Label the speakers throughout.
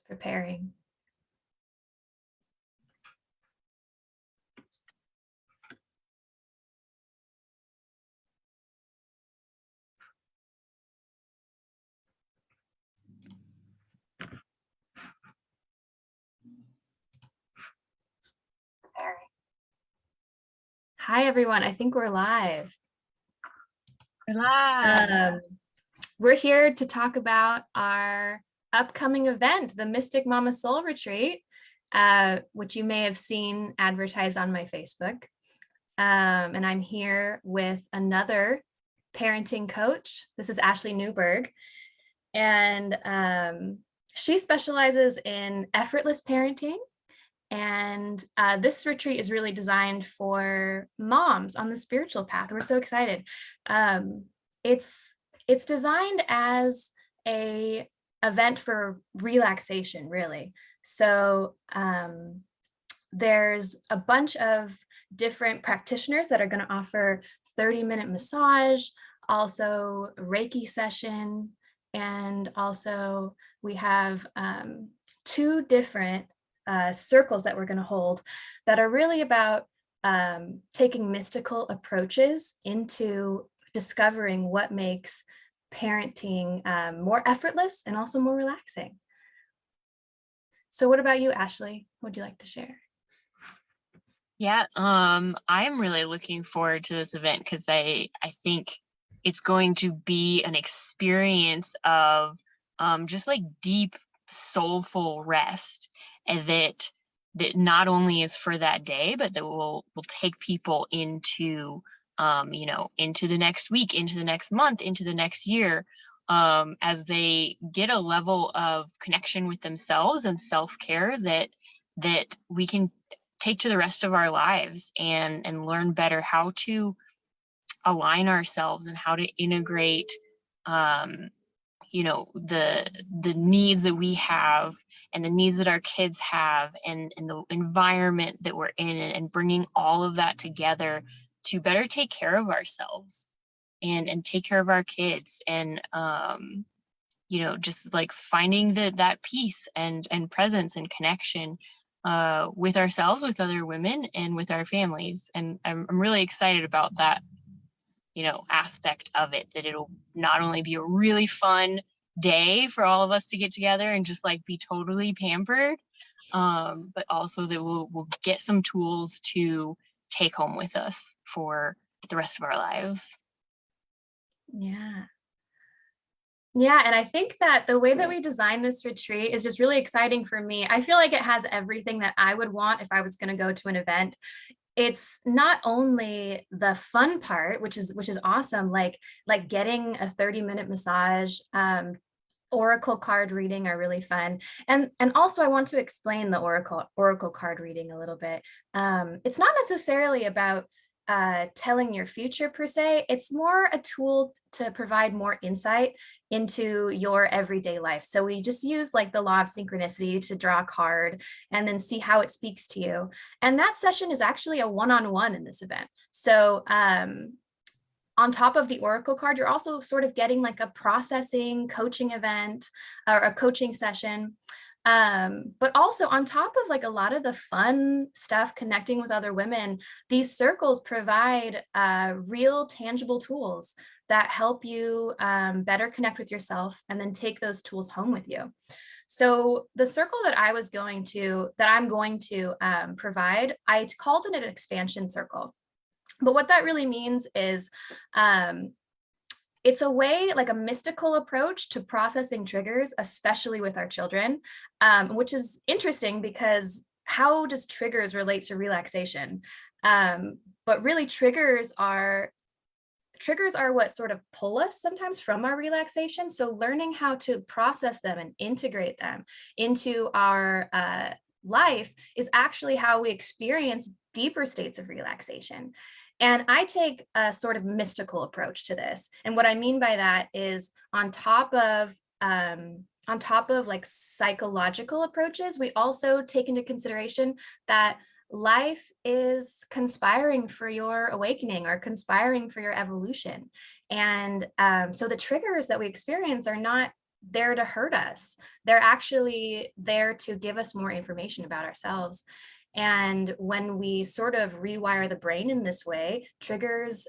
Speaker 1: Preparing. Hi, everyone. I think we're live.
Speaker 2: We're live.
Speaker 1: We're here to talk about our upcoming event, the Mystic Mama Soul Retreat, which you may have seen advertised on my Facebook. And I'm here with another parenting coach. This is Ashley Newberg. And she specializes in effortless parenting. And this retreat is really designed for moms on the spiritual path. We're so excited. It's designed as a event for relaxation, really. So there's a bunch of different practitioners that are going to offer 30-minute massage, also Reiki session, and also we have 2 different circles that we're going to hold that are really about taking mystical approaches into discovering what makes parenting more effortless and also more relaxing. So what about you, Ashley? What would you like to share?
Speaker 2: Yeah, I'm really looking forward to this event because I think it's going to be an experience of just like deep soulful rest, and that not only is for that day, but that will take people into into the next week, into the next month, into the next year, as they get a level of connection with themselves and self-care that we can take to the rest of our lives, and learn better how to align ourselves and how to integrate the needs that we have and the needs that our kids have, and the environment that we're in, and bringing all of that together to better take care of ourselves and take care of our kids, and just like finding that peace and presence and connection with ourselves, with other women, and with our families. And I'm really excited about that, aspect of it, that it'll not only be a really fun day for all of us to get together and just like be totally pampered, but also that we'll get some tools to take home with us for the rest of our lives.
Speaker 1: Yeah. Yeah, and I think that the way that we designed this retreat is just really exciting for me. I feel like it has everything that I would want if I was going to go to an event. It's not only the fun part, which is awesome, like getting a 30-minute massage, oracle card reading are really fun. And also I want to explain the oracle card reading a little bit. It's not necessarily about telling your future per se. It's more a tool to provide more insight into your everyday life. So we just use like the law of synchronicity to draw a card and then see how it speaks to you. And that session is actually a one-on-one in this event. So on top of the oracle card, you're also sort of getting like a processing coaching event or a coaching session. But also on top of like a lot of the fun stuff connecting with other women, these circles provide real tangible tools that help you better connect with yourself and then take those tools home with you. So the circle that I'm going to provide, I called it an expansion circle. But what that really means is it's a way, like a mystical approach to processing triggers, especially with our children, which is interesting because how does triggers relate to relaxation? But really triggers are what sort of pull us sometimes from our relaxation. So learning how to process them and integrate them into our life is actually how we experience deeper states of relaxation. And I take a sort of mystical approach to this. And what I mean by that is on top of like psychological approaches, we also take into consideration that life is conspiring for your awakening or conspiring for your evolution. And so the triggers that we experience are not there to hurt us. They're actually there to give us more information about ourselves. And when we sort of rewire the brain in this way, triggers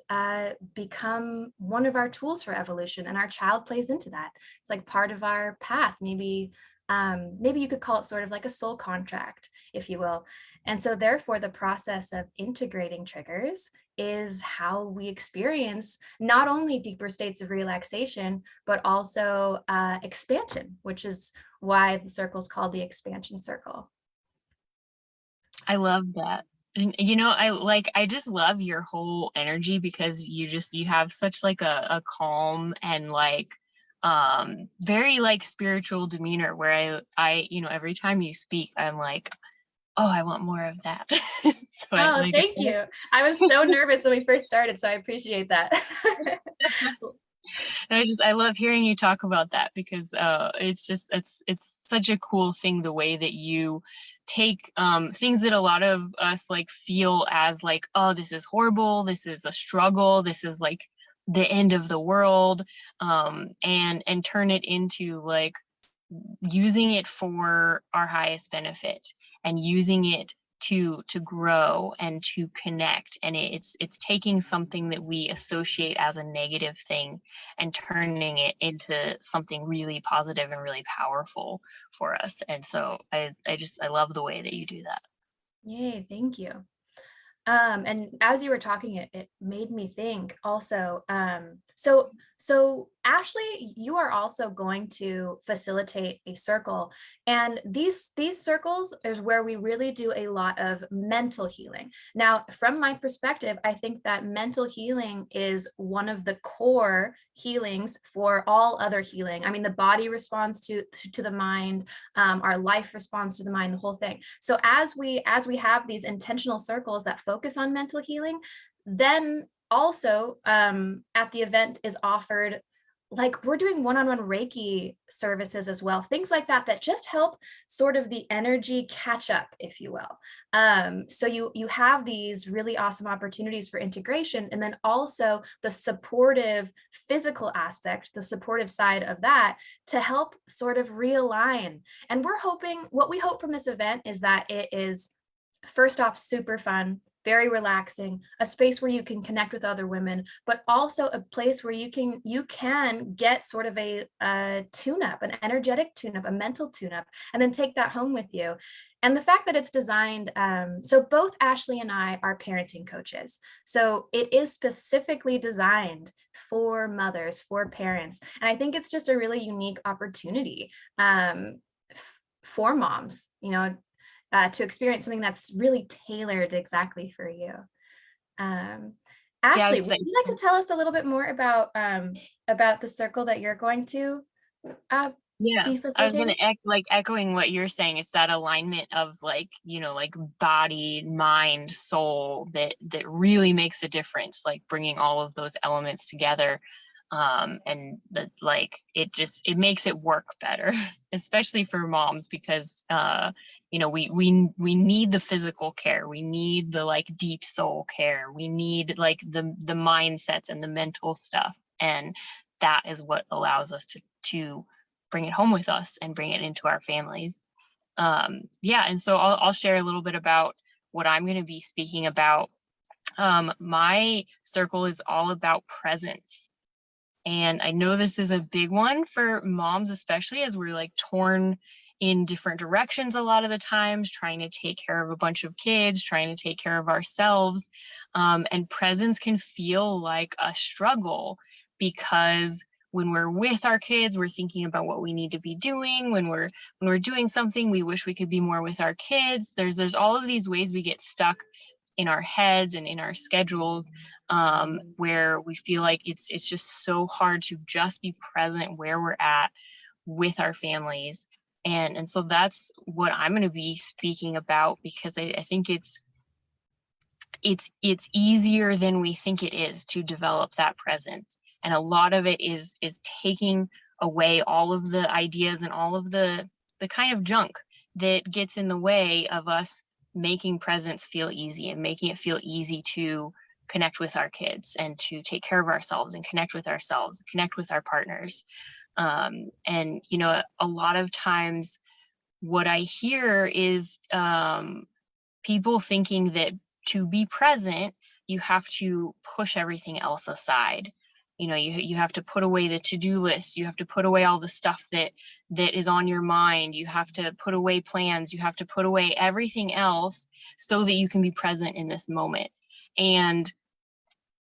Speaker 1: become one of our tools for evolution, and our child plays into that. It's like part of our path. Maybe you could call it sort of like a soul contract, if you will. And so, therefore, the process of integrating triggers is how we experience not only deeper states of relaxation, but also expansion, which is why the circle is called the expansion circle.
Speaker 2: I love that. And you know, I just love your whole energy because you have such like a calm and like very like spiritual demeanor where I you know, every time you speak, I'm like, oh, I want more of that. So I
Speaker 1: Oh,
Speaker 2: like
Speaker 1: thank you. I was so nervous when we first started, so I appreciate that.
Speaker 2: I love hearing you talk about that because it's just it's such a cool thing the way that you take things that a lot of us like feel as like, oh, this is horrible, this is a struggle, this is like the end of the world, and turn it into like using it for our highest benefit and using it to grow and to connect, and it's taking something that we associate as a negative thing and turning it into something really positive and really powerful for us. And so I love the way that you do that.
Speaker 1: Yay, thank you. And as you were talking, it made me think also. So Ashley, you are also going to facilitate a circle, and these circles is where we really do a lot of mental healing. Now, from my perspective, I think that mental healing is one of the core healings for all other healing. I mean, the body responds to the mind, our life responds to the mind, the whole thing. So as we have these intentional circles that focus on mental healing, then also at the event is offered, like, we're doing one-on-one Reiki services as well, things like that that just help sort of the energy catch up, if you will. So you have these really awesome opportunities for integration, and then also the supportive physical aspect, the supportive side of that, to help sort of realign. And what we hope from this event is that it is, first off, super fun, very relaxing, a space where you can connect with other women, but also a place where you can get sort of a tune-up, an energetic tune-up, a mental tune-up, and then take that home with you. And the fact that it's designed, so both Ashley and I are parenting coaches. So it is specifically designed for mothers, for parents. And I think it's just a really unique opportunity for moms, to experience something that's really tailored exactly for you. Um,
Speaker 2: Yeah,
Speaker 1: Ashley,
Speaker 2: it's
Speaker 1: would
Speaker 2: like,
Speaker 1: you like to tell us a little bit more about the circle that you're going to uh,
Speaker 2: yeah,
Speaker 1: be
Speaker 2: I was gonna
Speaker 1: facilitating?
Speaker 2: like echoing what you're saying. It's that alignment of like, you know, like body, mind, soul that really makes a difference, like bringing all of those elements together. And that like it makes it work better, especially for moms because you know, we need the physical care, we need the like deep soul care, we need like the mindsets and the mental stuff, and that is what allows us to bring it home with us and bring it into our families. Yeah, and so I'll share a little bit about what I'm going to be speaking about. My circle is all about presence. And I know this is a big one for moms, especially as we're like torn in different directions a lot of the times, trying to take care of a bunch of kids, trying to take care of ourselves. And presence can feel like a struggle because when we're with our kids, we're thinking about what we need to be doing. When we're doing something, we wish we could be more with our kids. There's all of these ways we get stuck in our heads and in our schedules, where we feel like it's just so hard to just be present where we're at with our families. And so that's what I'm going to be speaking about because I think it's easier than we think it is to develop that presence. And a lot of it is taking away all of the ideas and all of the kind of junk that gets in the way of us making presence feel easy and making it feel easy to connect with our kids and to take care of ourselves and connect with ourselves, connect with our partners. And a lot of times what I hear is people thinking that to be present, you have to push everything else aside. You have to put away the to-do list. You have to put away all the stuff that is on your mind. You have to put away plans. You have to put away everything else so that you can be present in this moment. And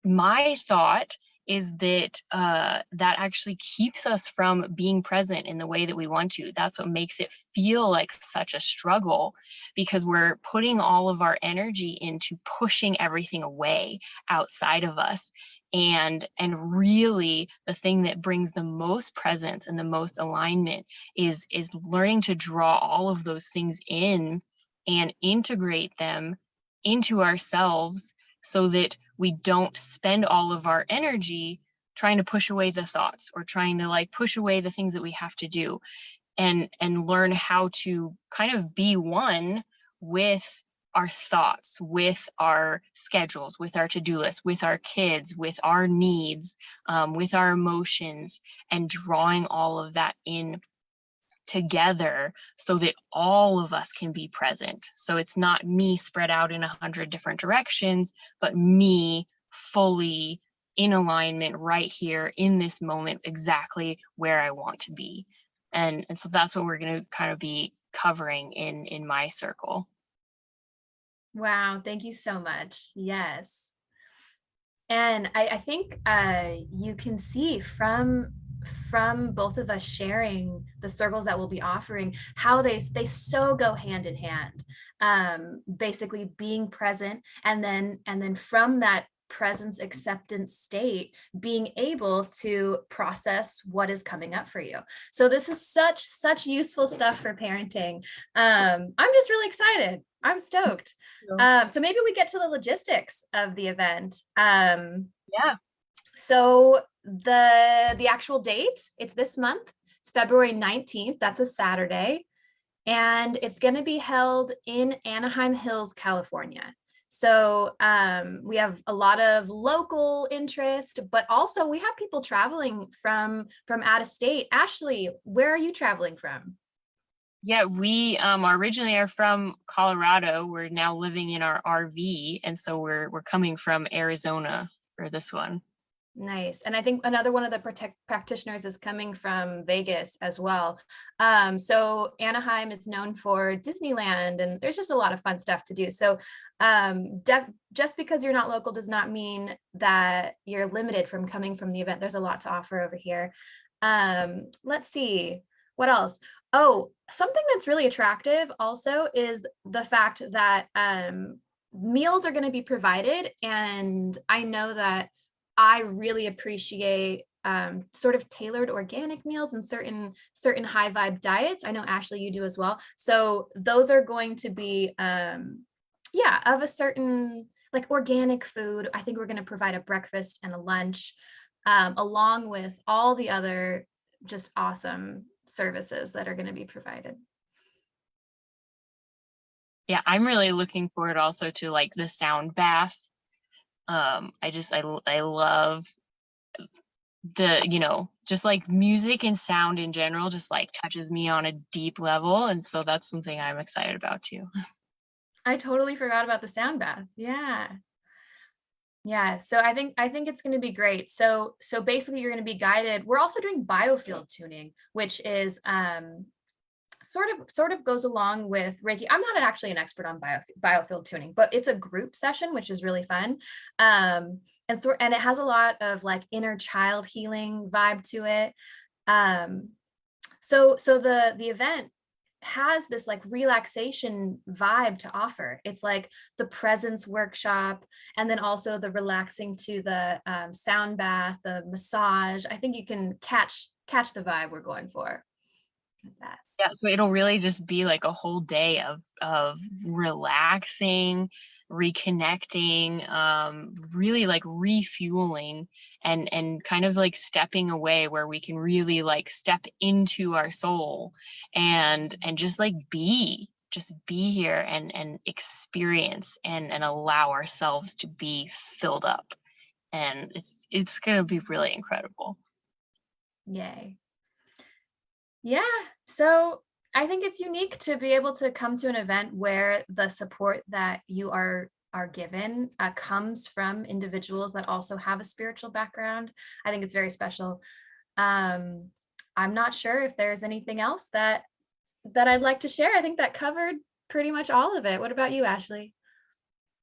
Speaker 2: my thought is that that actually keeps us from being present in the way that we want to. That's what makes it feel like such a struggle, because we're putting all of our energy into pushing everything away outside of us. And really the thing that brings the most presence and the most alignment is learning to draw all of those things in and integrate them into ourselves, so that we don't spend all of our energy trying to push away the thoughts or trying to like push away the things that we have to do, and learn how to kind of be one with our thoughts, with our schedules, with our to-do list, with our kids, with our needs, with our emotions, and drawing all of that in together so that all of us can be present. So it's not me spread out in 100 different directions, but me fully in alignment right here in this moment, exactly where I want to be. And so that's what we're going to kind of be covering in my circle.
Speaker 1: Wow, thank you so much. Yes. And I think you can see from both of us sharing the circles that we'll be offering how they so go hand in hand. Basically being present, and then from that presence acceptance state, being able to process what is coming up for you. So this is such useful stuff for parenting. I'm just really excited. I'm stoked. So maybe we get to the logistics of the event.
Speaker 2: Yeah.
Speaker 1: So the actual date, it's this month. It's February 19th. That's a Saturday. And it's going to be held in Anaheim Hills, California. So we have a lot of local interest, but also we have people traveling from out of state. Ashley, where are you traveling from?
Speaker 2: Yeah, we originally are from Colorado. We're now living in our RV, and so we're coming from Arizona for this one.
Speaker 1: Nice. And I think another one of the practitioners is coming from Vegas as well. So Anaheim is known for Disneyland, and there's just a lot of fun stuff to do. So just because you're not local does not mean that you're limited from coming from the event. There's a lot to offer over here. Let's see, what else? Oh, something that's really attractive also is the fact that meals are going to be provided. And I know that I really appreciate sort of tailored organic meals and certain high vibe diets. I know Ashley, you do as well. So those are going to be yeah, of a certain like organic food. I think we're going to provide a breakfast and a lunch along with all the other just awesome services that are going to be provided.
Speaker 2: Yeah, I'm really looking forward also to like the sound bath. I love the, just like music and sound in general just like touches me on a deep level. And so that's something I'm excited about too.
Speaker 1: I totally forgot about the sound bath. Yeah. Yeah, so I think it's going to be great. So basically you're going to be guided. We're also doing biofield tuning, which is sort of goes along with Reiki. I'm not actually an expert on biofield tuning, but it's a group session, which is really fun. And it has a lot of like inner child healing vibe to it. So the event has this like relaxation vibe to offer. It's like the presence workshop, and then also the relaxing to the sound bath, the massage. I think you can catch the vibe we're going for with that.
Speaker 2: Yeah, so it'll really just be like a whole day of relaxing, reconnecting, really like refueling, and kind of like stepping away where we can really like step into our soul and just be here and experience and allow ourselves to be filled up. And it's gonna be really incredible.
Speaker 1: Yay. Yeah. So I think it's unique to be able to come to an event where the support that you are given comes from individuals that also have a spiritual background. I think it's very special. Um, I'm not sure if there's anything else that I'd like to share. I think that covered pretty much all of it. What about you, Ashley?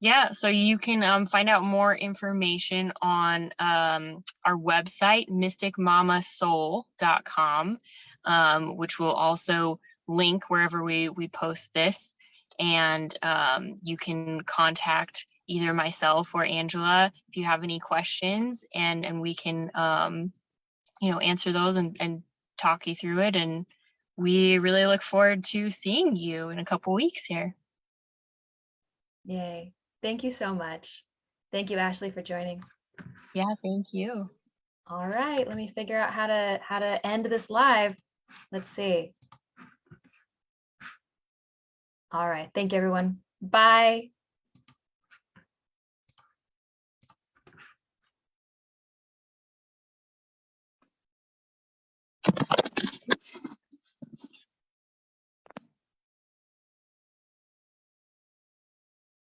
Speaker 2: Yeah, so you can find out more information on our website, mysticmamasoul.com, which will also link wherever we post this. And you can contact either myself or Angela if you have any questions, and we can answer those and talk you through it. And we really look forward to seeing you in a couple weeks here.
Speaker 1: Yay. Thank you so much. Thank you, Ashley, for joining.
Speaker 2: Yeah, thank you.
Speaker 1: All right, let me figure out how to end this live. Let's see. All right, thank you, everyone. Bye.